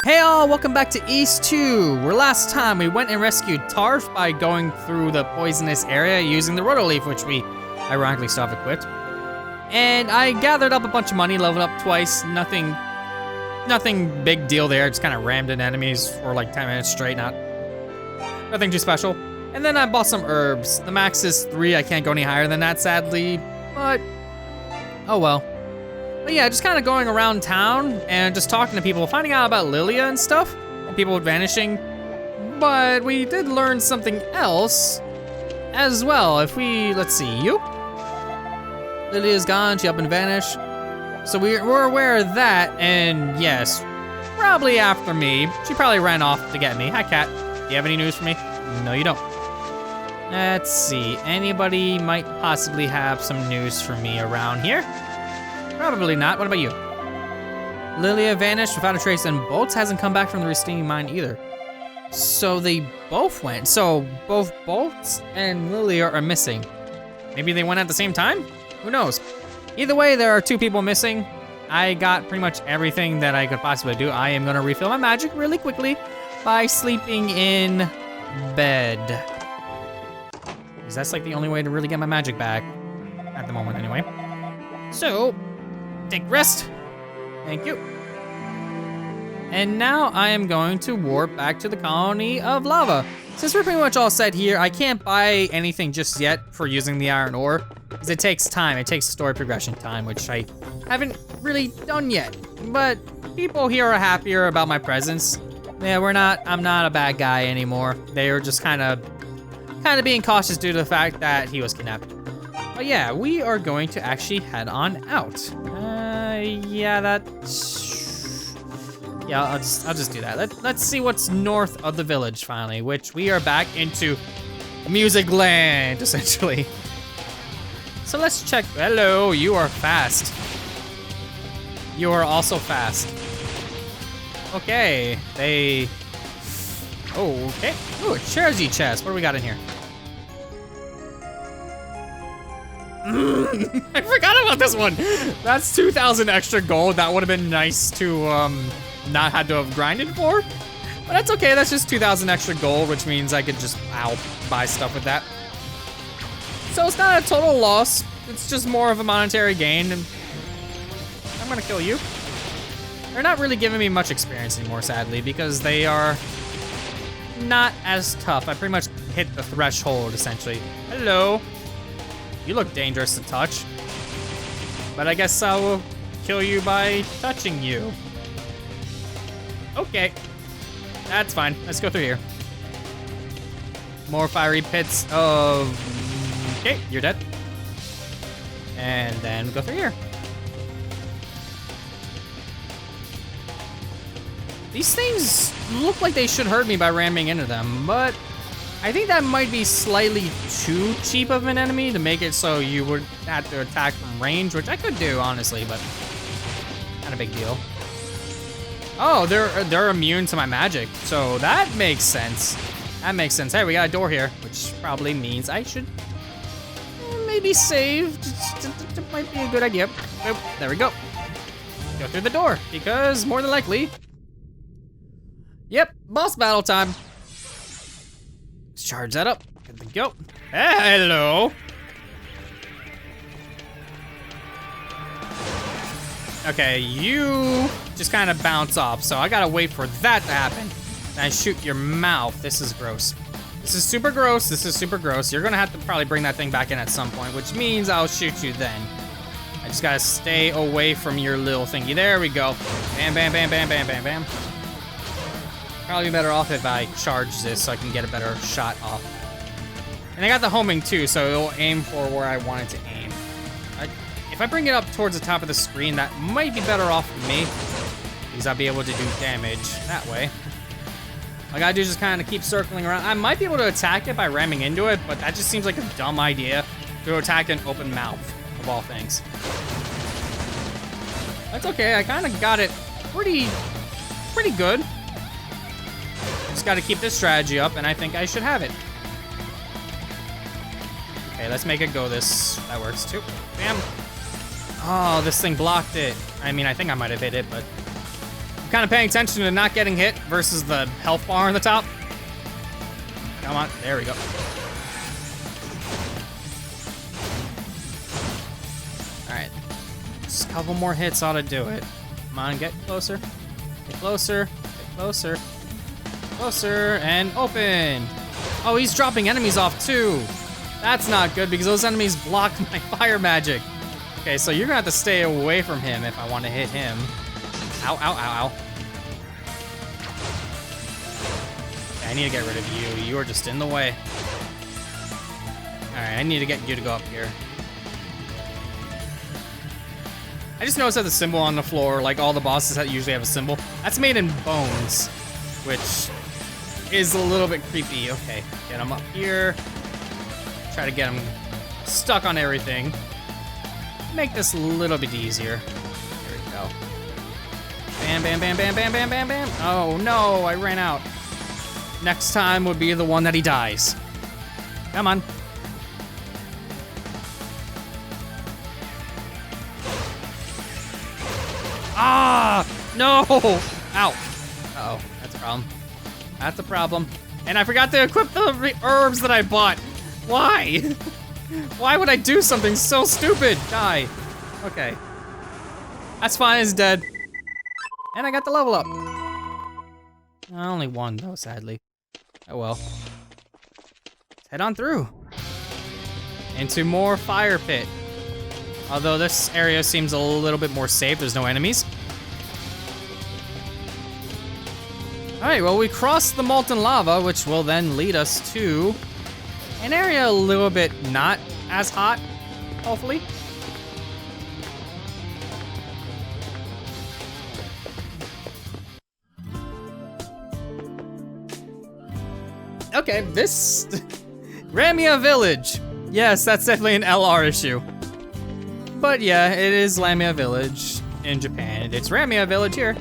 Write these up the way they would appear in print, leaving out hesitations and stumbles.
Hey all, welcome back to East 2, where last time we went and rescued Tarf by going through the poisonous area using the roto leaf, which we ironically still have equipped. And I gathered up a bunch of money, leveled up twice, nothing big deal there, just kind of rammed in enemies for like 10 minutes straight, nothing too special. And then I bought some herbs. The max is 3, I can't go any higher than that sadly, but oh well. But yeah, just kind of going around town and just talking to people, finding out about Lilia and stuff, and people vanishing. But we did learn something else as well. If we, let's see, you? Lilia's gone, she up and vanished. So we're aware of that, and yes, probably after me. She probably ran off to get me. Hi, Cat. Do you have any news for me? No, you don't. Let's see, anybody might possibly have some news for me around here. Probably not. What about you? Lilia vanished without a trace, and Bolts hasn't come back from the Resteaming Mine either. So they both went. So both Bolts and Lilia are missing. Maybe they went at the same time? Who knows? Either way, there are 2 people missing. I got pretty much everything that I could possibly do. I am gonna refill my magic really quickly by sleeping in bed. Because that's like the only way to really get my magic back. At the moment, anyway. So, take rest. Thank you. And now I am going to warp back to the colony of lava. Since we're pretty much all set here, I can't buy anything just yet for using the iron ore, because it takes time. It takes story progression time, which I haven't really done yet. But people here are happier about my presence. Yeah, I'm not a bad guy anymore. They are just kind of being cautious due to the fact that he was kidnapped. But yeah, we are going to actually head on out. Yeah, I'll just do that. Let's see what's north of the village finally, which we are back into music land, essentially. So let's check. Hello, you are fast. You are also fast. Okay, okay. Ooh, a Cherzy chest. What do we got in here? I forgot about this one. That's 2,000 extra gold. That would have been nice to not had to have grinded for. But that's okay. That's just 2,000 extra gold, which means I could just buy stuff with that. So it's not a total loss. It's just more of a monetary gain. And I'm gonna kill you. They're not really giving me much experience anymore, sadly, because they are not as tough. I pretty much hit the threshold, essentially. Hello. You look dangerous to touch. But I guess I will kill you by touching you. Okay. That's fine. Let's go through here. More fiery pits of... Okay, you're dead. And then go through here. These things look like they should hurt me by ramming into them, but I think that might be slightly too cheap of an enemy to make it so you would have to attack from range, which I could do, honestly, but not a big deal. Oh, they're immune to my magic, so that makes sense. That makes sense. Hey, we got a door here, which probably means I should maybe save. It might be a good idea. Oh, there we go. Go through the door, because more than likely... Yep, boss battle time. Let's charge that up. Good to go. Hello. Okay, you just kind of bounce off, so I gotta wait for that to happen. And I shoot your mouth. This is gross. This is super gross. This is super gross. You're gonna have to probably bring that thing back in at some point, which means I'll shoot you then. I just gotta stay away from your little thingy. There we go. Bam, bam, bam, bam, bam, bam, bam. Probably better off if I charge this so I can get a better shot off. And I got the homing too, so it'll aim for where I want it to aim. If I bring it up towards the top of the screen, that might be better off for me, because I'll be able to do damage that way. All I gotta do is just kind of keep circling around. I might be able to attack it by ramming into it, but that just seems like a dumb idea to attack an open mouth, of all things. That's okay, I kind of got it pretty good. Just gotta keep this strategy up, and I think I should have it. Okay, let's make it go this. That works too. Bam. Oh, this thing blocked it. I mean, I think I might have hit it, but I'm kind of paying attention to not getting hit versus the health bar on the top. Come on, there we go. Alright. Just a couple more hits ought to do it. Come on, get closer. Get closer. Get closer. Closer, and open. Oh, he's dropping enemies off too. That's not good because those enemies block my fire magic. Okay, so you're gonna have to stay away from him if I want to hit him. Ow, ow, ow, ow. Okay, I need to get rid of you. You are just in the way. Alright, I need to get you to go up here. I just noticed that the symbol on the floor, like all the bosses that usually have a symbol, that's made in bones, which is a little bit creepy. Okay, get him up here. Try to get him stuck on everything. Make this a little bit easier. There we go. Bam, bam, bam, bam, bam, bam, bam, bam. Oh no, I ran out. Next time would be the one that he dies. Come on. Ah, no. Ow. Uh-oh, that's a problem. That's a problem. And I forgot to equip the herbs that I bought. Why? Why would I do something so stupid? Die. Okay. That's fine, it's dead. And I got the level up. Only one though, sadly. Oh well. Let's head on through. Into more fire pit. Although this area seems a little bit more safe, there's no enemies. Alright, well we crossed the molten lava, which will then lead us to an area a little bit not as hot, hopefully. Okay, this... Ramia Village. Yes, that's definitely an LR issue. But yeah, it is Lamia Village in Japan. It's Ramia Village here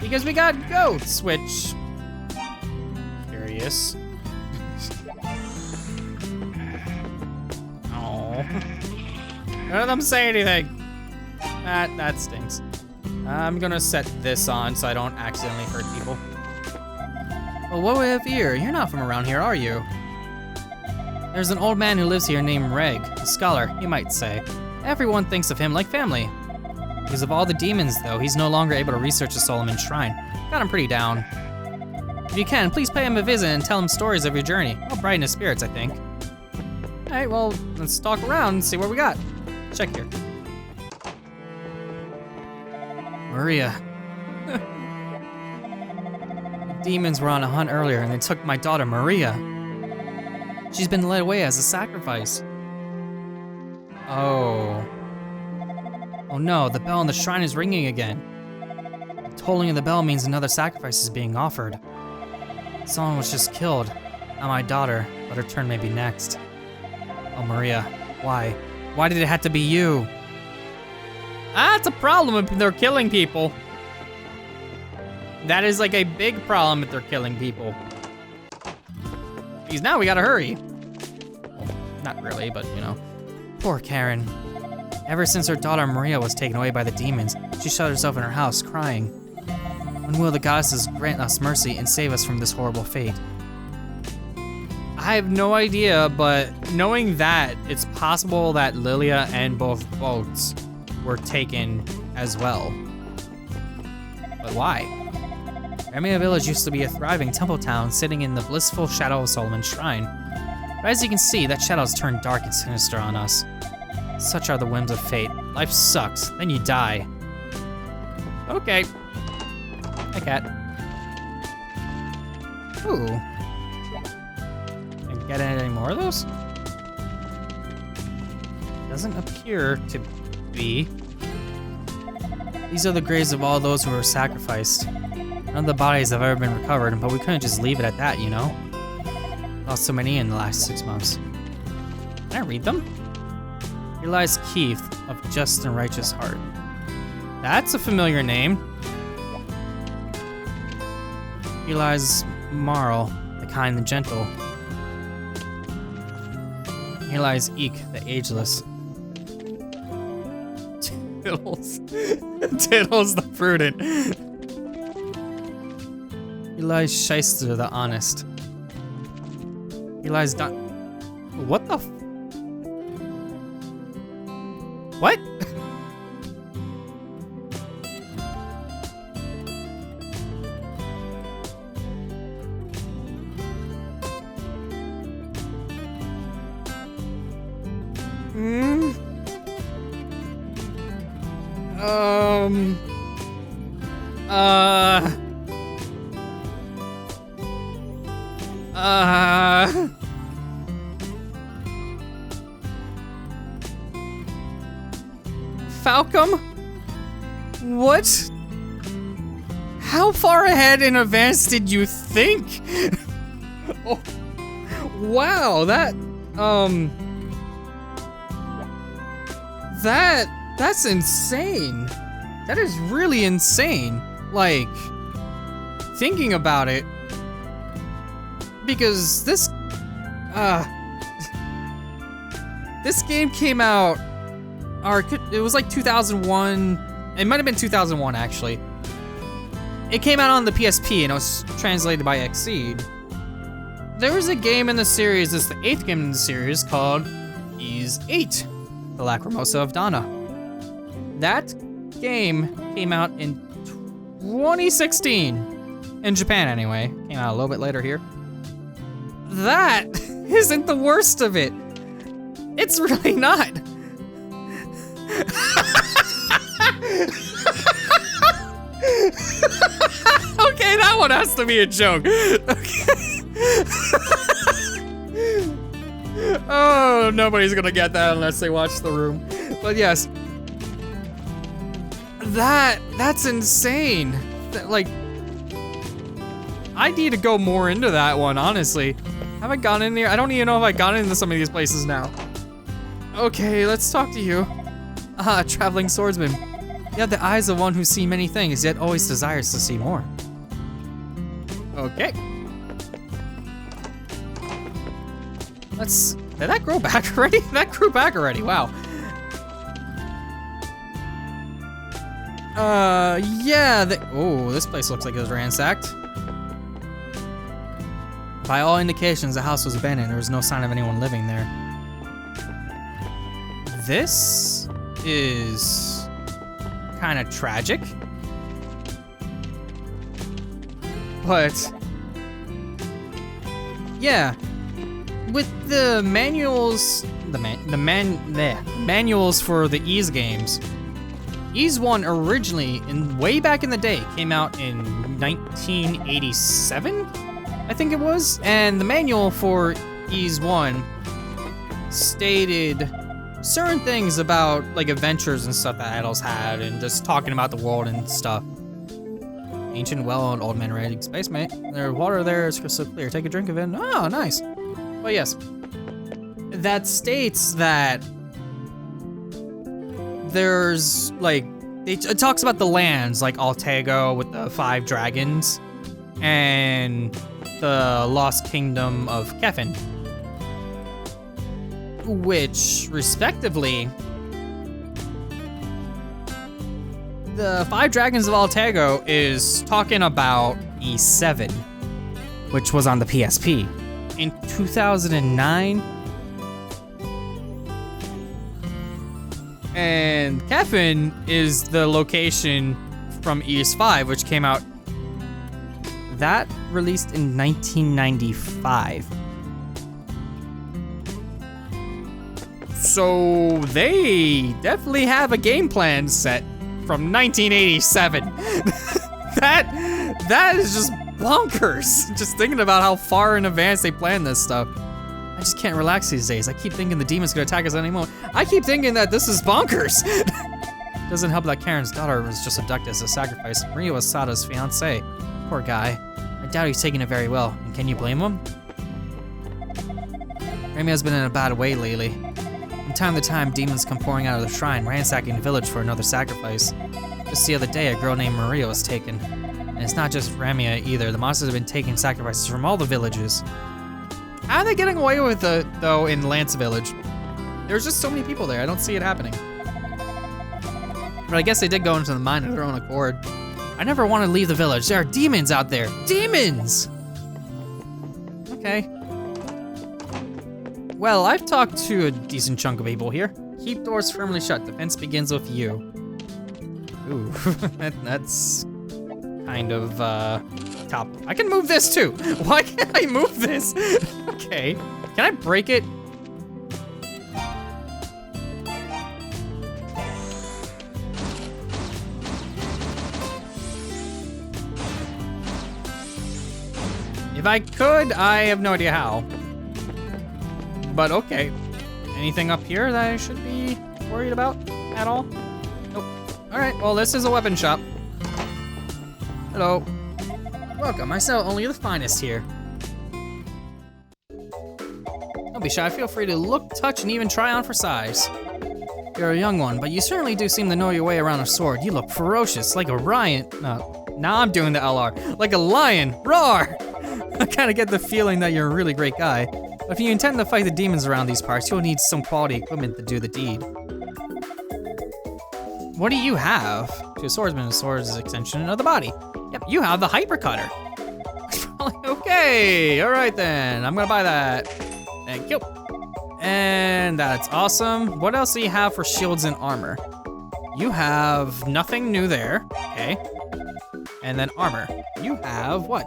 because we got goats, which... Curious. Oh. None of them say anything. That stinks. I'm gonna set this on so I don't accidentally hurt people. Well, what do we have here? You're not from around here, are you? There's an old man who lives here named Reg, a scholar, you might say. Everyone thinks of him like family. Because of all the demons, though, he's no longer able to research the Solomon Shrine. Got him pretty down. If you can, please pay him a visit and tell him stories of your journey. I'll brighten his spirits, I think. Alright, well, let's stalk around and see what we got. Check here. Maria. Demons were on a hunt earlier and they took my daughter, Maria. She's been led away as a sacrifice. Oh. Oh no, the bell on the shrine is ringing again. The tolling of the bell means another sacrifice is being offered. Someone was just killed. Not my daughter, but her turn may be next. Oh, Maria, why? Why did it have to be you? That's a problem if they're killing people. That is like a big problem if they're killing people. Because now we gotta hurry. Well, not really, but you know. Poor Karen. Ever since her daughter Maria was taken away by the demons, she shut herself in her house crying. When will the goddesses grant us mercy and save us from this horrible fate? I have no idea, but knowing that, it's possible that Lilia and both boats were taken as well. But why? Ramia Village used to be a thriving temple town sitting in the blissful shadow of Solomon's Shrine. But as you can see, that shadow's turned dark and sinister on us. Such are the whims of fate. Life sucks, then you die. Okay. Hi, cat. Ooh. Can I get any more of those? Doesn't appear to be. These are the graves of all those who were sacrificed. None of the bodies have ever been recovered, but we couldn't just leave it at that, you know? Lost so many in the last 6 months. Can I read them? Here lies Keith of just and righteous heart. That's a familiar name. Here lies Marl, the kind and gentle. Here lies Eek, the ageless. Tiddles. Tiddles the prudent. Eli Shyster, the honest. Eli's done. What the? What? Falcom? What? How far ahead in advance did you think? Oh, wow, that's insane. That is really insane. Like, thinking about it, because this game came out, or it was like 2001. It might have been 2001 actually. It came out on the PSP and it was translated by Xseed. There was a game in the series, it's the 8th game in the series, called Ys 8, The Lacrimosa of Dana. That game came out in 2016. In Japan anyway. Came out a little bit later here. That isn't the worst of it. It's really not. Okay, that one has to be a joke. Okay. Oh, nobody's gonna get that unless they watch The Room. But yes. That's insane. Like, I need to go more into that one, honestly. Have I gone in there? I don't even know if I got into some of these places now. Okay, let's talk to you. Ah, traveling swordsman. You have the eyes of one who's seen many things, yet always desires to see more. Okay. Did that grow back already? That grew back already, wow. Yeah, oh, this place looks like it was ransacked. By all indications, the house was abandoned. There was no sign of anyone living there. This is kind of tragic. But yeah, with the manuals, manuals for the Ys games. Ys 1 originally, way back in the day, came out in 1987, I think it was. And the manual for Ys 1 stated certain things about like adventures and stuff that adults had, and just talking about the world and stuff. Ancient well and old man raiding space mate. Their water there is crystal clear. Take a drink of it. Oh, nice. But yes, that states that there's like, it talks about the lands like Altego with the 5 dragons and the lost kingdom of Kefin, which respectively, the 5 dragons of Altego is talking about E7, which was on the PSP in 2009. And Kefin is the location from Ys 5, which came out, that released in 1995. So they definitely have a game plan set from 1987. That is just bonkers. Just thinking about how far in advance they plan this stuff. I just can't relax these days. I keep thinking the demon's gonna attack us any moment. I keep thinking that this is bonkers. Doesn't help that Karen's daughter was just abducted as a sacrifice. Maria was Sada's fiance. Poor guy. I doubt he's taking it very well. And can you blame him? Remy has been in a bad way lately. From time to time, demons come pouring out of the shrine, ransacking the village for another sacrifice. Just the other day, a girl named Maria was taken. And it's not just Ramia either. The monsters have been taking sacrifices from all the villages. How are they getting away with it, though, in Lance Village? There's just so many people there. I don't see it happening. But I guess they did go into the mine of their own accord. I never want to leave the village. There are demons out there. Demons! Okay. Well, I've talked to a decent chunk of people here. Keep doors firmly shut. Defense begins with you. Ooh, that's kind of, top. I can move this too. Why can't I move this? Okay. Can I break it? If I could, I have no idea how. But okay. Anything up here that I should be worried about at all? Nope. Alright, well this is a weapon shop. Hello. Welcome, I sell only the finest here. Don't be shy, feel free to look, touch, and even try on for size. You're a young one, but you certainly do seem to know your way around a sword. You look ferocious, like a lion. No, now I'm doing the LR. Like a lion, roar! I kinda get the feeling that you're a really great guy. But if you intend to fight the demons around these parts, you'll need some quality equipment to do the deed. What do you have? To a swordsman, a sword is an extension of the body. Yep, you have the hyper cutter. Okay, all right then. I'm gonna buy that. Thank you. And that's awesome. What else do you have for shields and armor? You have nothing new there, okay. And then armor. You have what?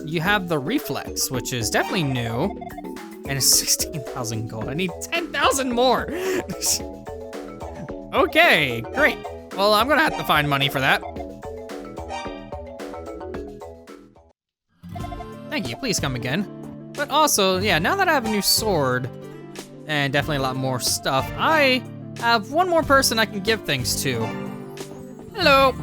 You have the reflex, which is definitely new. And it's 16,000 gold. I need 10,000 more. Okay, great. Well, I'm gonna have to find money for that. Thank you, please come again. But also, yeah, now that I have a new sword, and definitely a lot more stuff, I have one more person I can give things to. Hello.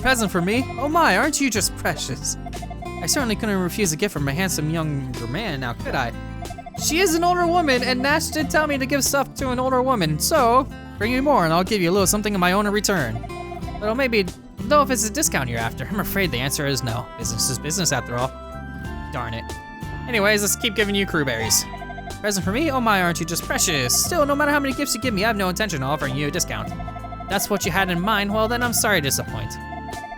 Present for me? Oh my, aren't you just precious? I certainly couldn't refuse a gift from a handsome younger man, now could I? She is an older woman, and Nash did tell me to give stuff to an older woman, so bring me more and I'll give you a little something of my own in return. But maybe, though if it's a discount you're after, I'm afraid the answer is no. Business is business after all. Darn it. Anyways, let's keep giving you crew berries. Present for me? Oh my, aren't you just precious? Still, no matter how many gifts you give me, I have no intention of offering you a discount. That's what you had in mind, well then I'm sorry to disappoint.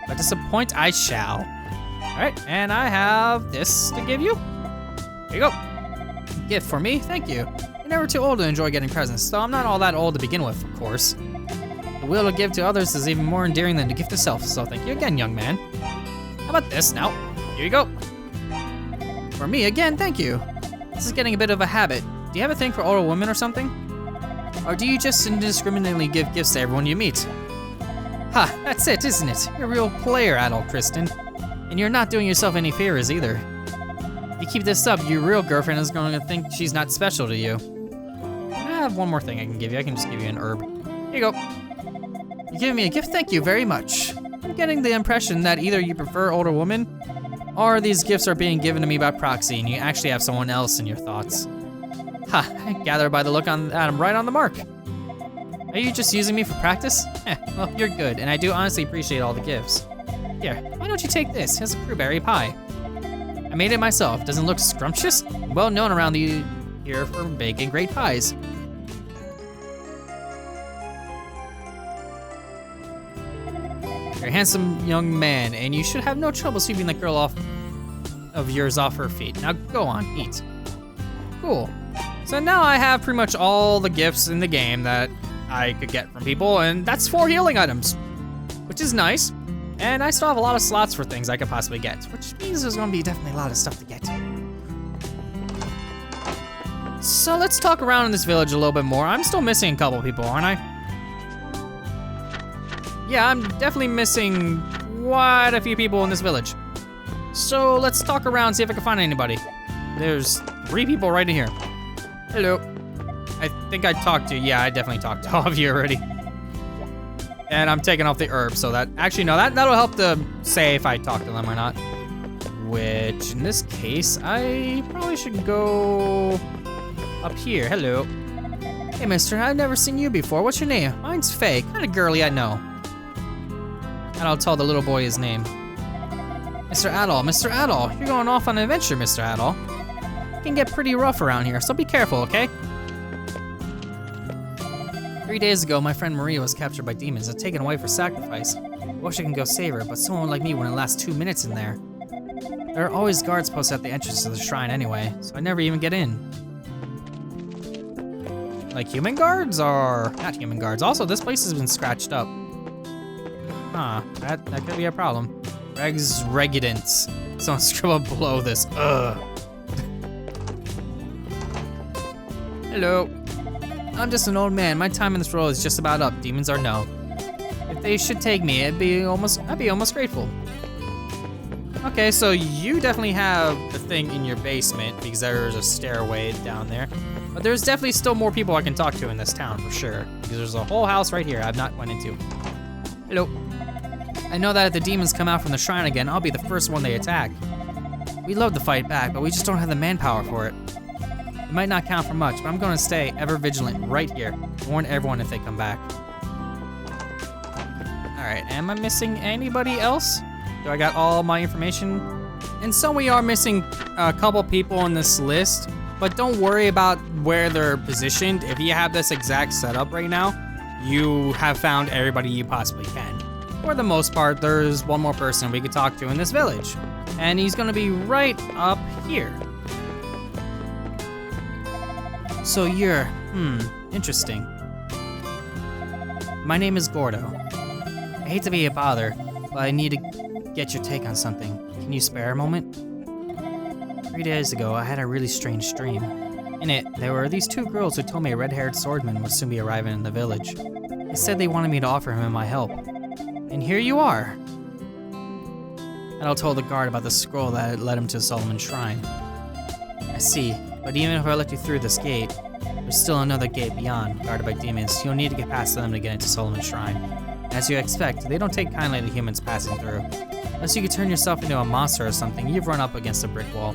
But disappoint I shall. All right, and I have this to give you. Here you go. Gift for me, thank you. You're never too old to enjoy getting presents, though I'm not all that old to begin with, of course. The will to give to others is even more endearing than to gift itself, so thank you again, young man. How about this now? Here you go. For me again, thank you. This is getting a bit of a habit. Do you have a thing for older women or something? Or do you just indiscriminately give gifts to everyone you meet? Ha, that's it, isn't it? You're a real player, adult Kristen. And you're not doing yourself any favors either. If you keep this up, your real girlfriend is going to think she's not special to you. I have one more thing I can give you. I can just give you an herb. Here you go. You're giving me a gift? Thank you very much. I'm getting the impression that either you prefer older women, or these gifts are being given to me by proxy and you actually have someone else in your thoughts. Ha, I gather by the look on that I'm right on the mark. Are you just using me for practice? Well, you're good, and I do honestly appreciate all the gifts. Here, why don't you take this? Here's a crewberry pie. I made it myself. Doesn't it look scrumptious? Well known around here for baking great pies. You're a handsome young man, and you should have no trouble sweeping that girl of yours off her feet. Now go on, eat. Cool. So now I have pretty much all the gifts in the game that I could get from people, and that's 4 healing items, which is nice. And I still have a lot of slots for things I could possibly get, which means there's gonna be definitely a lot of stuff to get. So let's talk around in this village a little bit more. I'm still missing a couple people, aren't I? Yeah, I'm definitely missing quite a few people in this village. So let's talk around, see if I can find anybody. There's 3 people right in here. Hello. I think I talked to you. Yeah, I definitely talked to all of you already. And I'm taking off the herb, so that, actually no, that'll help to say if I talk to them or not. Which, in this case, I probably should go up here. Hello. Hey, mister, I've never seen you before. What's your name? Mine's Faye, kinda girly, I know. And I'll tell the little boy his name. Mr. Adol, you're going off on an adventure, Mr. Adol. It can get pretty rough around here, so be careful, okay? 3 days ago, my friend Maria was captured by demons and taken away for sacrifice. I wish I can go save her, but someone like me wouldn't last 2 minutes in there. There are always guards posted at the entrance to the shrine anyway, so I never even get in. Like human guards or not human guards? Also, this place has been scratched up. Huh, that could be a problem. Regidants. Someone scribble below this. Ugh. Hello. I'm just an old man. My time in this role is just about up. Demons are no. If they should take me, I'd be almost grateful. Okay, so you definitely have the thing in your basement because there's a stairway down there. But there's definitely still more people I can talk to in this town for sure. Because there's a whole house right here I've not went into. Hello. I know that if the demons come out from the shrine again, I'll be the first one they attack. We'd love to fight back, but we just don't have the manpower for it. It might not count for much, but I'm going to stay ever vigilant right here. Warn everyone if they come back. Alright, am I missing anybody else? Do I got all my information? And so we are missing a couple people on this list, but don't worry about where they're positioned. If you have this exact setup right now, you have found everybody you possibly can. For the most part, there's one more person we could talk to in this village, and he's gonna be right up here. So you're, interesting. My name is Gordo. I hate to be a bother, but I need to get your take on something. Can you spare a moment? 3 days ago, I had a really strange dream. In it, there were these two girls who told me a red-haired swordsman would soon be arriving in the village. They said they wanted me to offer him my help. And here you are! Adol told the guard about the scroll that had led him to Solomon's shrine. I see, but even if I let you through this gate, there's still another gate beyond, guarded by demons. You'll need to get past them to get into Solomon's shrine. As you expect, they don't take kindly to humans passing through. Unless you could turn yourself into a monster or something, you've run up against a brick wall.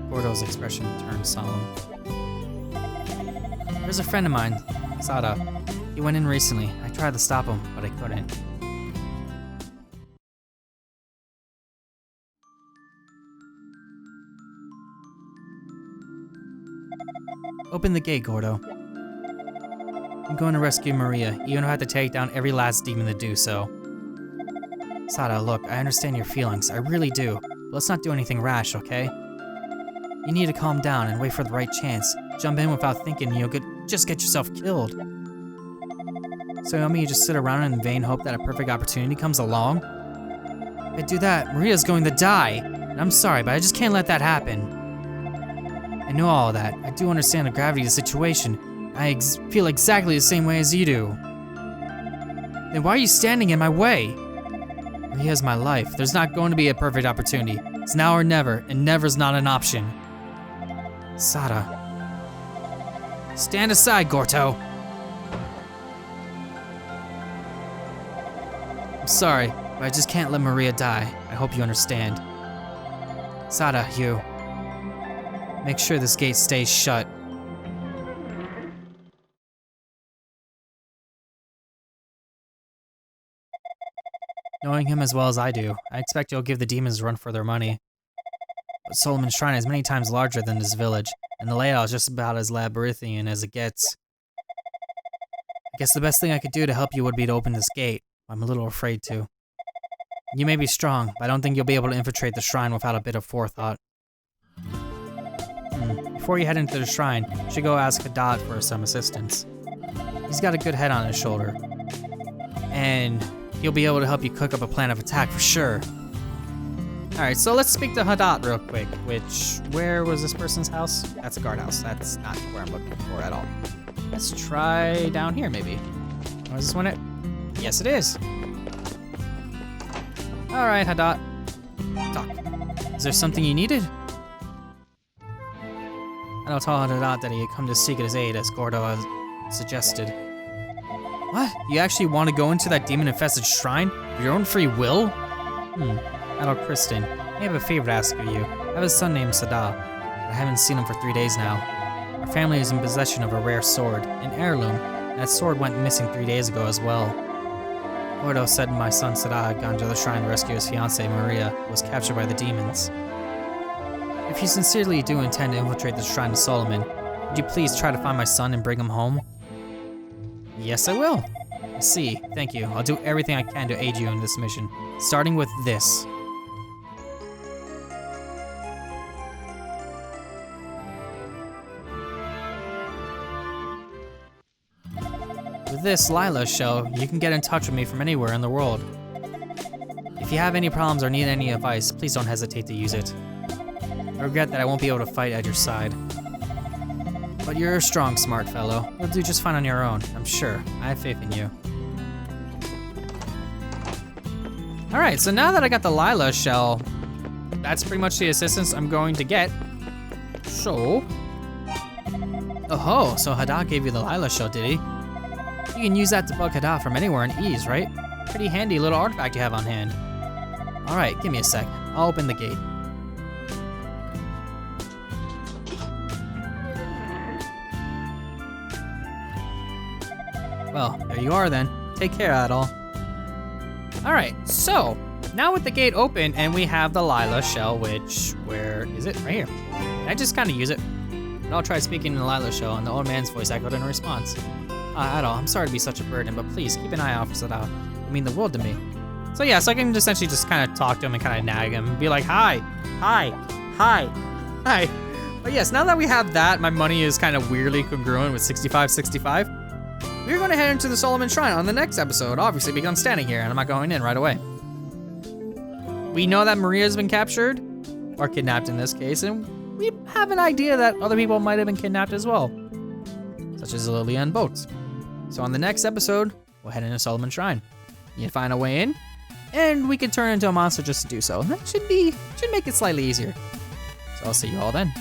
Gordo's expression turned solemn. There's a friend of mine, Sada. He went in recently. I tried to stop him, but I couldn't. Open the gate, Gordo. I'm going to rescue Maria, even if I have to take down every last demon to do so. Sada, look, I understand your feelings, I really do. But let's not do anything rash, okay? You need to calm down and wait for the right chance. Jump in without thinking you'll just get yourself killed. So you want me to just sit around in vain hope that a perfect opportunity comes along? If I do that, Maria's going to die. And I'm sorry, but I just can't let that happen. I know all of that. I do understand the gravity of the situation. I feel exactly the same way as you do. Then why are you standing in my way? Maria's my life. There's not going to be a perfect opportunity. It's now or never, and never's not an option. Sada. Stand aside, Gordo. I'm sorry, but I just can't let Maria die. I hope you understand. Sada, you. Make sure this gate stays shut. Knowing him as well as I do, I expect you'll give the demons a run for their money. But Solomon's Shrine is many times larger than this village, and the layout is just about as labyrinthian as it gets. I guess the best thing I could do to help you would be to open this gate. I'm a little afraid to. You may be strong, but I don't think you'll be able to infiltrate the shrine without a bit of forethought. Before you head into the shrine, you should go ask Hadad for some assistance. He's got a good head on his shoulder. And he'll be able to help you cook up a plan of attack for sure. Alright, so let's speak to Hadad real quick, where was this person's house? That's a guardhouse. That's not where I'm looking for at all. Let's try down here, maybe. Oh, is this one it? Yes, it is. Alright, Hadad. Talk. Is there something you needed? I'll tell Hadad that he had come to seek his aid, as Gordo has suggested. What? You actually want to go into that demon-infested shrine? Of your own free will? Adol Kristen, I have a favor to ask of you. I have a son named Sada. I haven't seen him for 3 days now. Our family is in possession of a rare sword, an heirloom, and that sword went missing 3 days ago as well. Gordo said my son Sada had gone to the shrine to rescue his fiancée Maria, who was captured by the demons. If you sincerely do intend to infiltrate the shrine of Solomon, Would you please try to find my son and bring him home? Yes, I will. I see. Thank you. I'll do everything I can to aid you in this mission, starting with this. With this Lila shell, you can get in touch with me from anywhere in the world. If you have any problems or need any advice, please don't hesitate to use it. I regret that I won't be able to fight at your side. But you're a strong, smart fellow. You'll do just fine on your own, I'm sure. I have faith in you. Alright, so now that I got the Lila shell, that's pretty much the assistance I'm going to get. So... Oh, so Hada gave you the Lila shell, did he? You can use that to bug Hada from anywhere in ease, right? Pretty handy little artifact you have on hand. Alright, give me a sec. I'll open the gate. Well, there you are then. Take care of it all. Alright, so, now with the gate open and we have the Lila shell, which, where is it? Right here. Can I just kind of use it? But I'll try speaking in the Lila shell, and the old man's voice echoed in response. Adol, I'm sorry to be such a burden, but please keep an eye out for Sada. It mean the world to me. So yeah, so I can essentially just kind of talk to him and kind of nag him and be like, hi. But yes, now that we have that, my money is kind of weirdly congruent with 65. We're going to head into the Solomon Shrine on the next episode, obviously, because I'm standing here and I'm not going in right away. We know that Maria's been captured, or kidnapped in this case, and we have an idea that other people might have been kidnapped as well, such as Lilia and Boats. So on the next episode, we'll head into Solomon Shrine. You can find a way in, and we can turn into a monster just to do so. And that should make it slightly easier. So I'll see you all then.